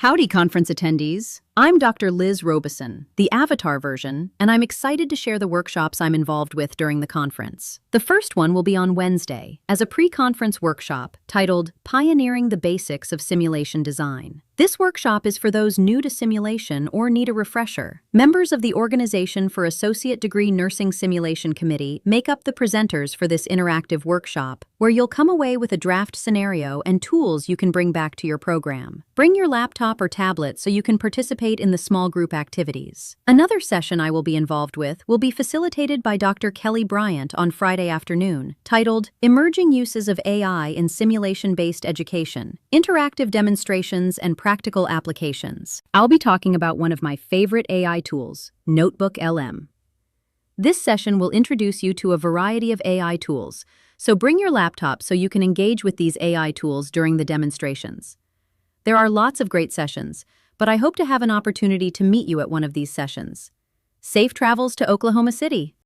Howdy, conference attendees. I'm Dr. Liz Robison, the avatar version, and I'm excited to share the workshops I'm involved with during the conference. The first one will be on Wednesday, as a pre-conference workshop titled Pioneering the Basics of Simulation Design. This workshop is for those new to simulation or need a refresher. Members of the Organization for Associate Degree Nursing Simulation Committee make up the presenters for this interactive workshop, where you'll come away with a draft scenario and tools you can bring back to your program. Bring your laptop or tablet so you can participate in the small group activities. Another session I will be involved with will be facilitated by Dr. Kelly Bryant on Friday afternoon, titled Emerging Uses of AI in Simulation-Based Education, Interactive Demonstrations and Practical Applications. I'll be talking about one of my favorite AI tools, Notebook LM. This session will introduce you to a variety of AI tools, so bring your laptop so you can engage with these AI tools during the demonstrations. There are lots of great sessions, but I hope to have an opportunity to meet you at one of these sessions. Safe travels to Oklahoma City!